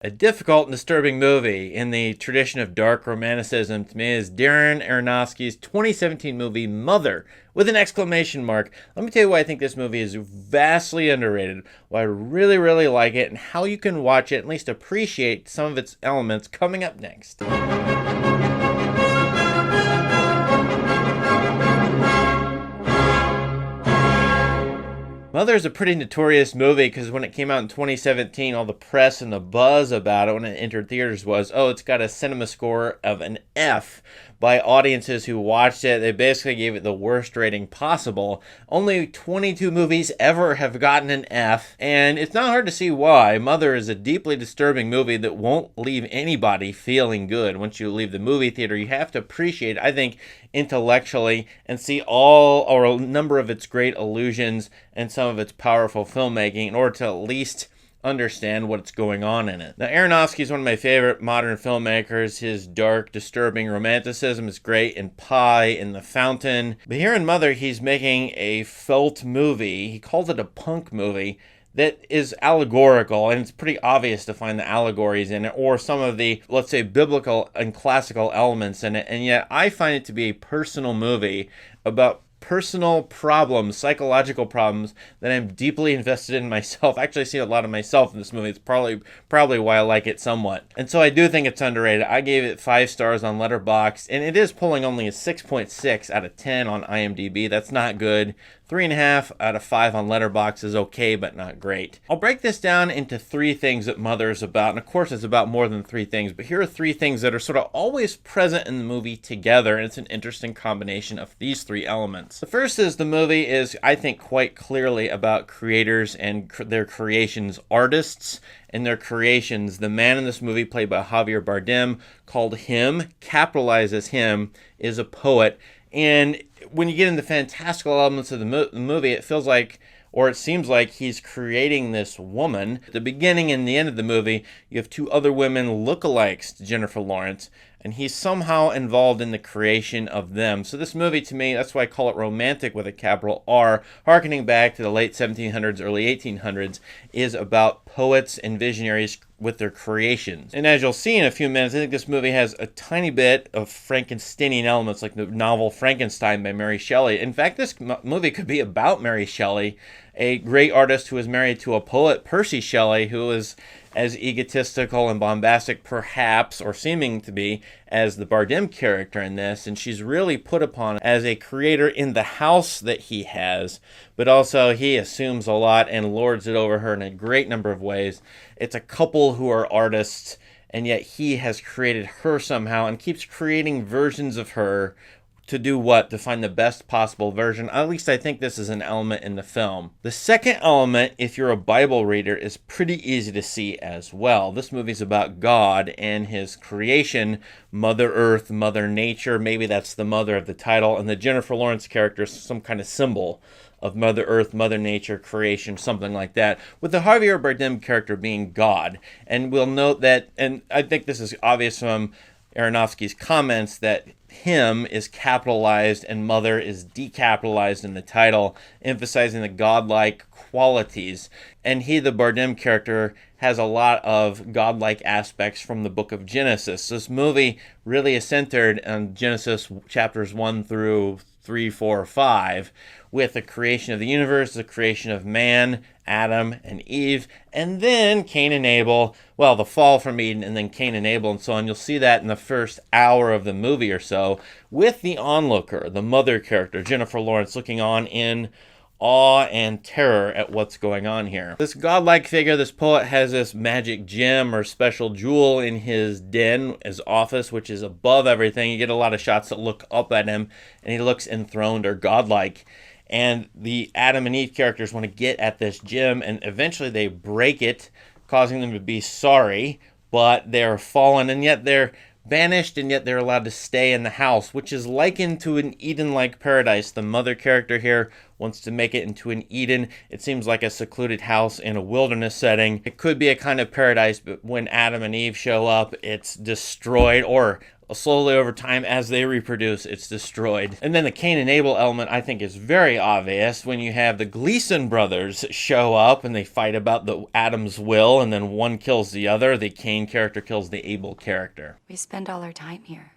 A difficult and disturbing movie in the tradition of dark romanticism to me is Darren Aronofsky's 2017 movie Mother, with an exclamation mark. Let me tell you why I think this movie is vastly underrated, why I really, really like it, and how you can watch it, at least appreciate some of its elements coming up next. Mother is a pretty notorious movie because when it came out in 2017, all the press and the buzz about it when it entered theaters was, oh, it's got a cinema score of an F by audiences who watched it. They basically gave it the worst rating possible. Only 22 movies ever have gotten an F, and it's not hard to see why. Mother is a deeply disturbing movie that won't leave anybody feeling good. Once you leave the movie theater, you have to appreciate, I think, intellectually and see all or a number of its great illusions and some of its powerful filmmaking in order to at least understand what's going on in it. Now, Aronofsky is one of my favorite modern filmmakers. His dark, disturbing romanticism is great in Pi, in The Fountain. But here in Mother, he's making a felt movie. He called it a punk movie that is allegorical, and it's pretty obvious to find the allegories in it, or some of the, let's say, biblical and classical elements in it, and yet I find it to be a personal movie about personal problems, psychological problems that I'm deeply invested in myself. Actually, I see a lot of myself in this movie. It's probably why I like it somewhat. And so I do think it's underrated. I gave it 5 stars on Letterboxd, and it is pulling only a 6.6 out of 10 on IMDb. That's not good. 3.5 out of 5 on Letterboxd is okay, but not great. I'll break this down into 3 things that Mother is about, and of course it's about more than 3 things, but here are 3 things that are sort of always present in the movie together, and it's an interesting combination of these 3 elements. The first is the movie is, I think, quite clearly about creators and their creations, artists and their creations. The man in this movie, played by Javier Bardem, called him, capitalizes him, is a poet. And when you get into fantastical elements of the movie, it feels like, or it seems like, he's creating this woman. At the beginning and the end of the movie, you have 2 other women lookalikes to Jennifer Lawrence, and he's somehow involved in the creation of them. So this movie, to me, that's why I call it romantic with a capital R, harkening back to the late 1700s, early 1800s, is about poets and visionaries with their creations. And as you'll see in a few minutes, I think this movie has a tiny bit of Frankensteinian elements, like the novel Frankenstein by Mary Shelley. In fact, this movie could be about Mary Shelley, a great artist who was married to a poet, Percy Shelley, who was as egotistical and bombastic, perhaps, or seeming to be, as the Bardem character in this, and she's really put upon as a creator in the house that he has, but also he assumes a lot and lords it over her in a great number of ways. It's a couple who are artists, and yet he has created her somehow and keeps creating versions of her to do what? To find the best possible version. At least I think this is an element in the film. The second element, if you're a Bible reader, is pretty easy to see as well. This movie's about God and his creation, Mother Earth, Mother Nature. Maybe that's the mother of the title. And the Jennifer Lawrence character is some kind of symbol of Mother Earth, Mother Nature, creation, something like that, with the Javier Bardem character being God. And we'll note that, and I think this is obvious from Aronofsky's comments, that him is capitalized and Mother is decapitalized in the title, emphasizing the godlike qualities. And he, the Bardem character, has a lot of godlike aspects from the book of Genesis. This movie really is centered on Genesis chapters 1 through 3, 4, 5, with the creation of the universe, the creation of man, Adam and Eve, and then Cain and Abel, well, the fall from Eden, and then Cain and Abel, and so on. You'll see that in the first hour of the movie or so, with the onlooker, the mother character, Jennifer Lawrence, looking on in awe and terror at what's going on here. This godlike figure, this poet, has this magic gem or special jewel in his den, his office, which is above everything. You get a lot of shots that look up at him, and he looks enthroned or godlike. And the Adam and Eve characters want to get at this gem, and eventually they break it, causing them to be sorry, but they're fallen, and yet they're banished, and yet they're allowed to stay in the house, which is likened to an Eden-like paradise. The mother character here wants to make it into an Eden. It seems like a secluded house in a wilderness setting. It could be a kind of paradise, but when Adam and Eve show up, it's destroyed, or slowly over time as they reproduce, it's destroyed. And then the Cain and Abel element, I think, is very obvious when you have the Gleason brothers show up and they fight about the Adam's will, and then one kills the other. The Cain character kills the Abel character. We spend all our time here.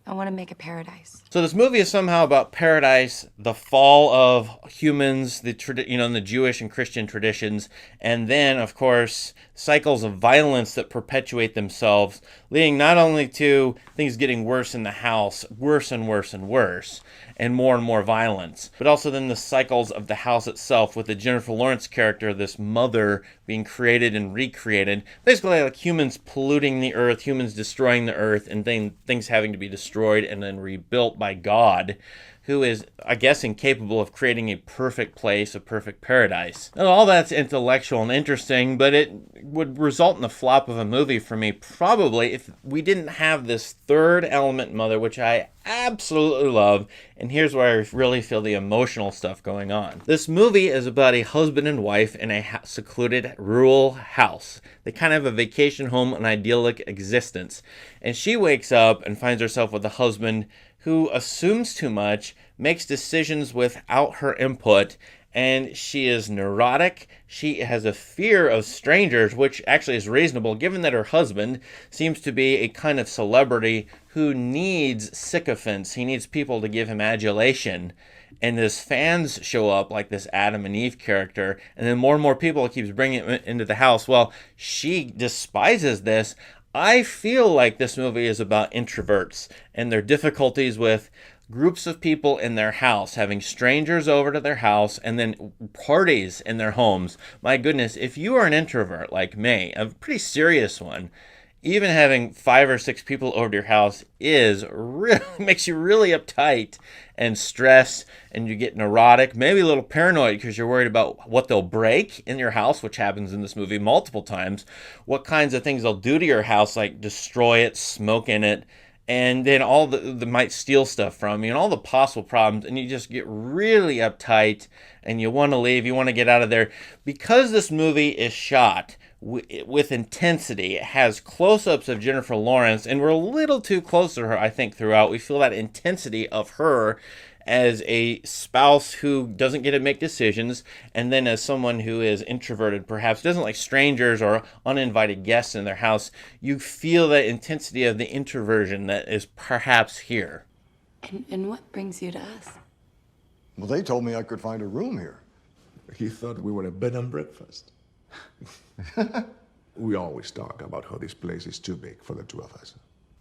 I want to make a paradise. So this movie is somehow about paradise, the fall of humans, the Jewish and Christian traditions, and then, of course, cycles of violence that perpetuate themselves, leading not only to things getting worse in the house, worse and worse and worse, and more violence, but also then the cycles of the house itself, with the Jennifer Lawrence character, this mother, being created and recreated. Basically, like humans polluting the earth, humans destroying the earth, and things having to be destroyed and then rebuilt by God, who is, I guess, incapable of creating a perfect place, a perfect paradise. Now, all that's intellectual and interesting, but it would result in the flop of a movie for me, probably, if we didn't have this third element, Mother, which I absolutely love, and here's where I really feel the emotional stuff going on. This movie is about a husband and wife in a secluded rural house. They kind of have a vacation home, an idyllic existence. And she wakes up and finds herself with a husband who assumes too much, makes decisions without her input, and she is neurotic. She has a fear of strangers, which actually is reasonable given that her husband seems to be a kind of celebrity who needs sycophants. He needs people to give him adulation. And his fans show up, like this Adam and Eve character, and then more and more people keeps bringing it into the house. Well, she despises this. I feel like this movie is about introverts and their difficulties with groups of people in their house, having strangers over to their house, and then parties in their homes. My goodness, if you are an introvert like me, a pretty serious one, even having 5 or 6 people over to your house is really makes you really uptight and stressed, and you get neurotic, maybe a little paranoid because you're worried about what they'll break in your house, which happens in this movie multiple times, what kinds of things they'll do to your house, like destroy it, smoke in it, and then all the might steal stuff from you, and all the possible problems, and you just get really uptight, and you want to leave, you want to get out of there. Because this movie is shot with intensity, it has close-ups of Jennifer Lawrence, and we're a little too close to her, I think, throughout. We feel that intensity of her as a spouse who doesn't get to make decisions, and then as someone who is introverted, perhaps doesn't like strangers or uninvited guests in their house. You feel that intensity of the introversion that is perhaps here. And what brings you to us? Well, they told me I could find a room here. He thought we were a bed and breakfast. We always talk about how this place is too big for the two of us.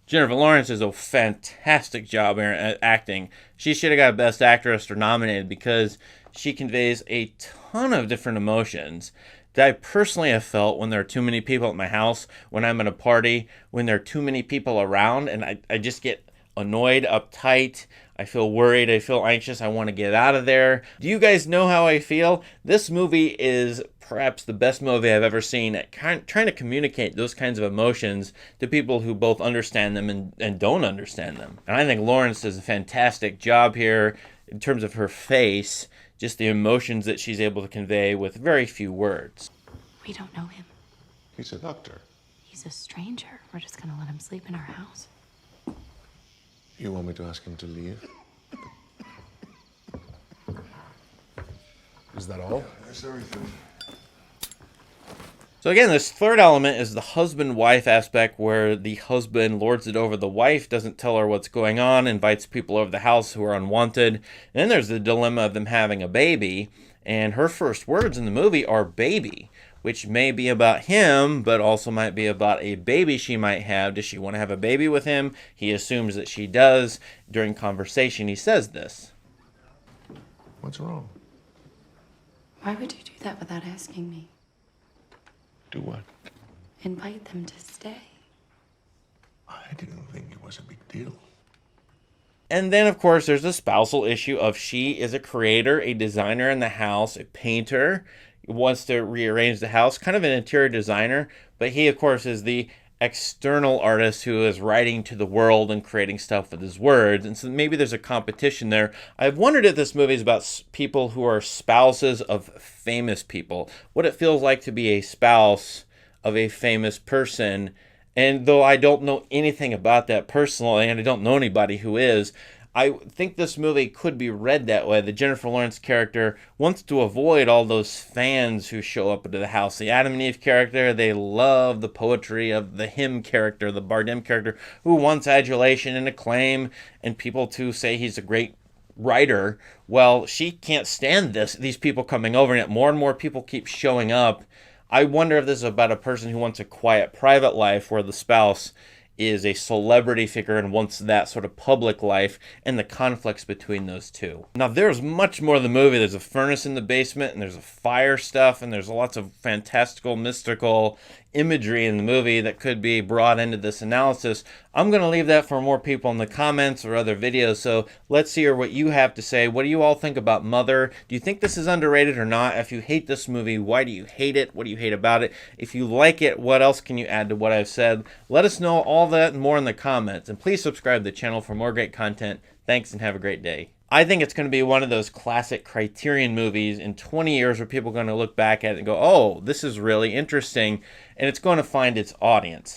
Jennifer Lawrence does a fantastic job here at acting. She should have got Best Actress or nominated because she conveys a ton of different emotions that I personally have felt when there are too many people at my house, when I'm at a party, when there are too many people around, and I just get annoyed, uptight. I feel worried. I feel anxious. I want to get out of there. Do you guys know how I feel? This movie is perhaps the best movie I've ever seen at trying to communicate those kinds of emotions to people who both understand them and don't understand them. And I think Lawrence does a fantastic job here in terms of her face, just the emotions that she's able to convey with very few words. We don't know him. He's a doctor. He's a stranger. We're just gonna let him sleep in our house. You want me to ask him to leave? Is that all? That's everything. So again, this third element is the husband-wife aspect, where the husband lords it over the wife, doesn't tell her what's going on, invites people over the house who are unwanted. And then there's the dilemma of them having a baby, and her first words in the movie are baby, which may be about him, but also might be about a baby she might have. Does she want to have a baby with him? He assumes that she does. During conversation, he says this. What's wrong? Why would you do that without asking me? Do what? Invite them to stay. I didn't think it was a big deal. And then, of course, there's the spousal issue of she is a creator, a designer in the house, a painter, wants to rearrange the house, kind of an interior designer, but he, of course, is the external artist who is writing to the world and creating stuff with his words, and so maybe there's a competition there. I've wondered if this movie is about people who are spouses of famous people, what it feels like to be a spouse of a famous person. And though I don't know anything about that personally, and I don't know anybody who is, I think this movie could be read that way. The Jennifer Lawrence character wants to avoid all those fans who show up into the house. The Adam and Eve character, they love the poetry of the him character, the Bardem character, who wants adulation and acclaim and people to say he's a great writer. Well, she can't stand these people coming over, and yet more and more people keep showing up. I wonder if this is about a person who wants a quiet private life where the spouse is a celebrity figure and wants that sort of public life, and the conflicts between those two. Now, there's much more of the movie. There's a furnace in the basement, and there's a fire stuff, and there's lots of fantastical, mystical imagery in the movie that could be brought into this analysis. I'm going to leave that for more people in the comments or other videos, so let's hear what you have to say. What do you all think about Mother? Do you think this is underrated or not? If you hate this movie, why do you hate it? What do you hate about it? If you like it, what else can you add to what I've said? Let us know all that and more in the comments, and please subscribe to the channel for more great content. Thanks and have a great day. I think it's going to be one of those classic Criterion movies in 20 years where people are going to look back at it and go, oh, this is really interesting, and it's going to find its audience.